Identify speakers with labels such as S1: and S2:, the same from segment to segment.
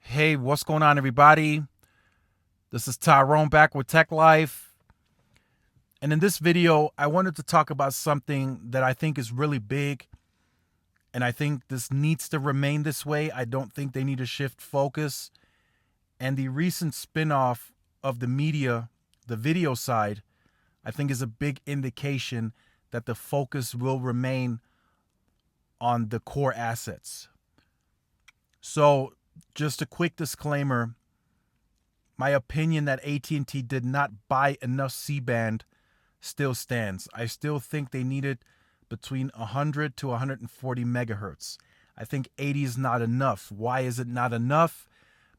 S1: Hey, what's going on, everybody? This is Tyrone back with Tech Life. And in this video, I wanted to talk about something that I think is really big. And I think this needs to remain this way. I don't think they need to shift focus. And the recent spinoff of the media, the video side, I think is a big indication that the focus will remain on the core assets. So, just a quick disclaimer, my opinion that AT&T did not buy enough C-band still stands. I still think they needed between 100 to 140 megahertz. I think 80 is not enough. Why is it not enough?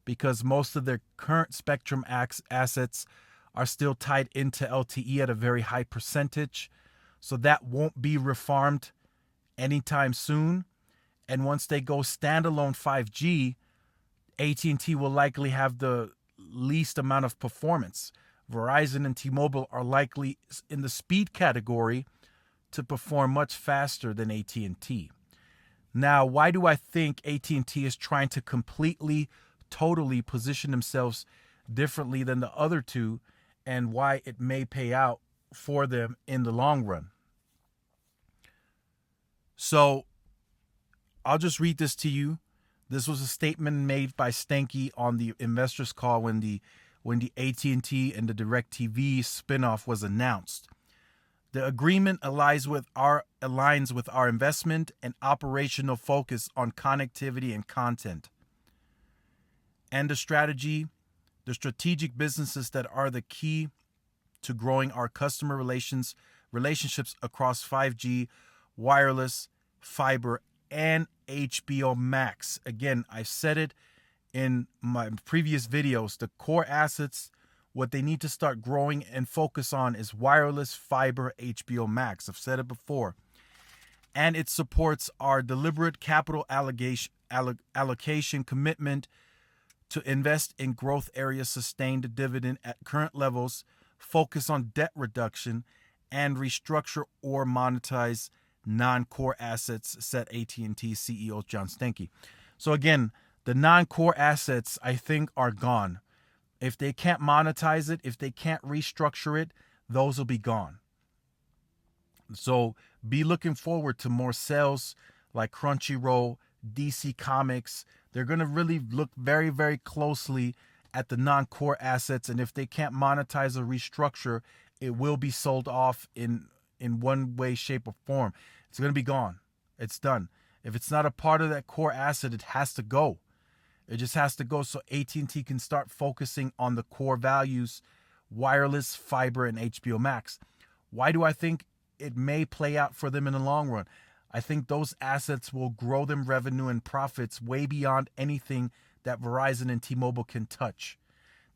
S1: Because most of their current spectrum assets are still tied into LTE at a very high percentage. So that won't be refarmed anytime soon. And once they go standalone 5G, AT&T will likely have the least amount of performance. Verizon and T-Mobile are likely in the speed category to perform much faster than AT&T. Now, why do I think AT&T is trying to completely, totally position themselves differently than the other two, and why it may pay out for them in the long run? So, I'll just read this to you. This was a statement made by Stanky on the investors call when the AT&T and the DirecTV spinoff was announced. The agreement aligns with our investment and operational focus on connectivity and content. And the strategic businesses that are the key to growing our customer relationships across 5G, wireless, fiber, and HBO Max. Again, I said it in my previous videos. The core assets, what they need to start growing and focus on is wireless, fiber, HBO Max. I've said it before. And it supports our deliberate capital allocation commitment to invest in growth areas, sustain the dividend at current levels, focus on debt reduction, and restructure or monetize non-core assets, said AT&T CEO John Stankey. So again, the non-core assets, I think, are gone. If they can't monetize it, if they can't restructure it, those will be gone. So be looking forward to more sales like Crunchyroll, DC Comics. They're going to really look very, very closely at the non-core assets. And if they can't monetize or restructure, it will be sold off in one way, shape, or form. It's going to be gone. It's done. If it's not a part of that core asset, it has to go. It just has to go so AT&T can start focusing on the core values, wireless, fiber, and HBO Max. Why do I think it may play out for them in the long run? I think those assets will grow them revenue and profits way beyond anything that Verizon and T-Mobile can touch.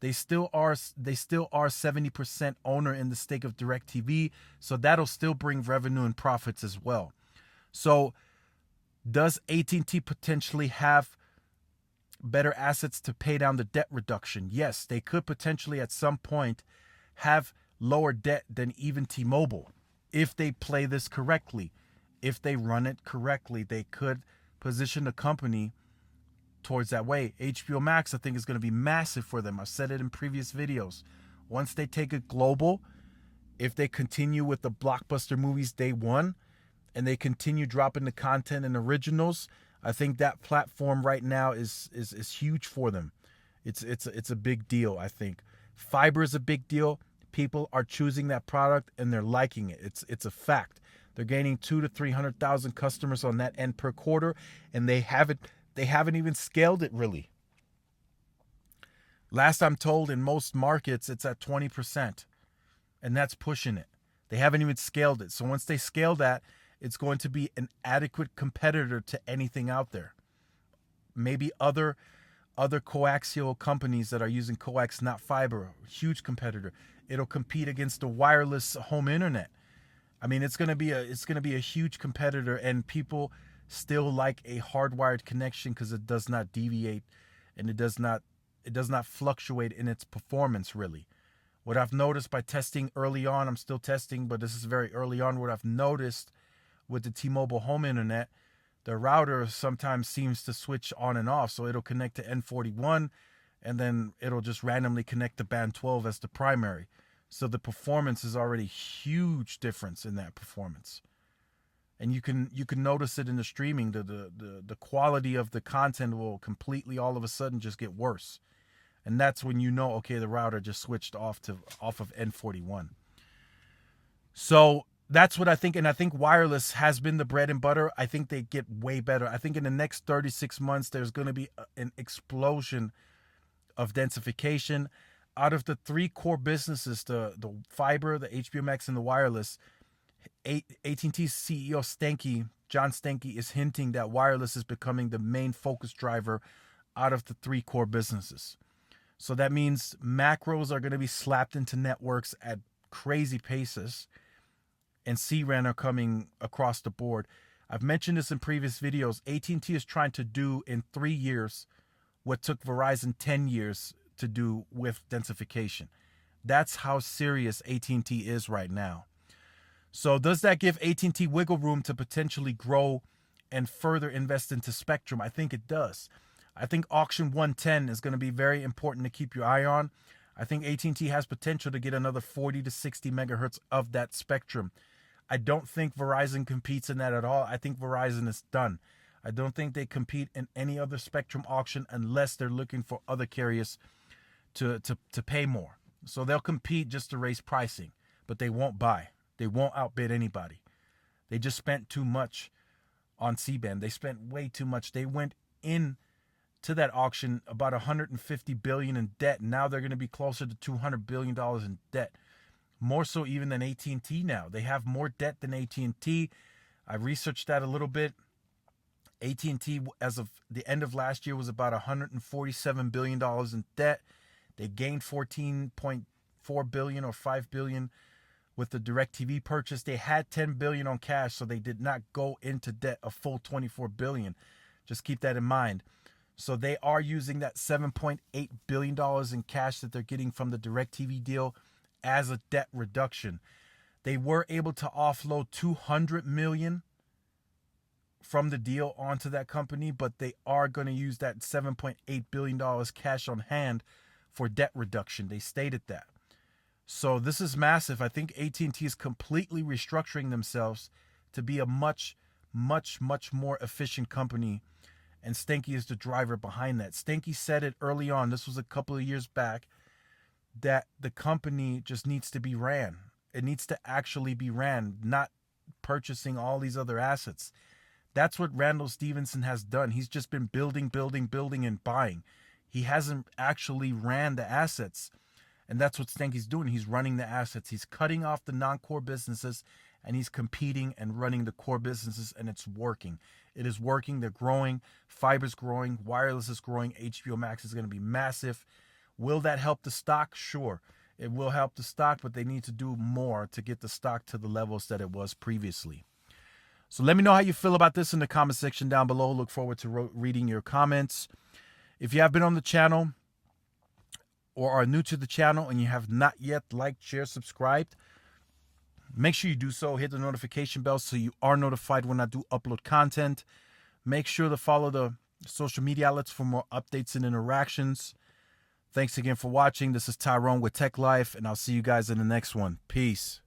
S1: They still are 70% owner in the stake of DirecTV, so that'll still bring revenue and profits as well. So does AT&T potentially have better assets to pay down the debt reduction? Yes, they could potentially at some point have lower debt than even T-Mobile if they play this correctly. If they run it correctly, they could position the company towards that way. HBO Max, I think, is going to be massive for them. I've said it in previous videos. Once they take it global, if they continue with the blockbuster movies day one, and they continue dropping the content and originals, I think that platform right now is huge for them. It's a big deal, I think. Fiber is a big deal. People are choosing that product and they're liking it. It's a fact. They're gaining 200,000 to 300,000 customers on that end per quarter, and they haven't even scaled it really. Last I'm told, in most markets, it's at 20%, and that's pushing it. They haven't even scaled it. So once they scale that, it's going to be an adequate competitor to anything out there. Maybe other coaxial companies that are using coax, not fiber, huge competitor. It'll compete against the wireless home internet. I mean, it's gonna be a huge competitor, and people still like a hardwired connection because it does not deviate, and it does not fluctuate in its performance really. What I've noticed by testing early on, I'm still testing, but this is very early on. What I've noticed with the T-Mobile home internet, the router sometimes seems to switch on and off. So it'll connect to N41 and then it'll just randomly connect to band 12 as the primary. So the performance is already huge difference in that performance. And you can notice it in the streaming. The quality of the content will completely all of a sudden just get worse. And that's when you know, okay, the router just switched off of N41. So that's what I think. And I think wireless has been the bread and butter. I think they get way better. I think in the next 36 months, there's going to be an explosion of densification. Out of the three core businesses, the fiber, the HBO Max, and the wireless, AT&T's CEO John Stankey, is hinting that wireless is becoming the main focus driver out of the three core businesses. So that means macros are going to be slapped into networks at crazy paces, and C-RAN are coming across the board. I've mentioned this in previous videos. AT&T is trying to do in 3 years what took Verizon 10 years to do with densification. That's how serious AT&T is right now. So does that give AT&T wiggle room to potentially grow and further invest into spectrum? I think it does. I think auction 110 is going to be very important to keep your eye on. I think AT&T has potential to get another 40 to 60 megahertz of that spectrum. I don't think Verizon competes in that at all. I think Verizon is done. I don't think they compete in any other spectrum auction unless they're looking for other carriers to pay more. So they'll compete just to raise pricing, but they won't buy. They won't outbid anybody. They just spent too much on C-band. They spent way too much. They went in to that auction about $150 billion in debt. Now they're going to be closer to $200 billion in debt. More so even than AT&T now. They have more debt than AT&T. I researched that a little bit. AT&T, as of the end of last year, was about $147 billion in debt. They gained $14.4 billion or $5 billion with the DirecTV purchase. They had $10 billion on cash, so they did not go into debt a full $24 billion. Just keep that in mind. So they are using that $7.8 billion in cash that they're getting from the DirecTV deal as a debt reduction. They were able to offload $200 million from the deal onto that company, but they are going to use that $7.8 billion cash on hand for debt reduction. They stated that. So this is massive. I think AT&T is completely restructuring themselves to be a much, much, much more efficient company. And Stankey is the driver behind that. Stankey said it early on, this was a couple of years back, that the company just needs to be ran. It needs to actually be ran, not purchasing all these other assets. That's what Randall Stevenson has done. He's just been building, and buying. He hasn't actually ran the assets. And that's what Stankey's doing. He's running the assets. He's cutting off the non-core businesses, and he's competing and running the core businesses, and it's working. It is working. They're growing. Fiber's growing. Wireless is growing. HBO Max is going to be massive. Will that help the stock? Sure. It will help the stock, but they need to do more to get the stock to the levels that it was previously. So let me know how you feel about this in the comment section down below. Look forward to reading your comments. If you have been on the channel or are new to the channel and you have not yet liked, shared, subscribed, make sure you do so. Hit the notification bell so you are notified when I do upload content. Make sure to follow the social media outlets for more updates and interactions. Thanks again for watching. This is Tyrone with Tech Life, and I'll see you guys in the next one. Peace.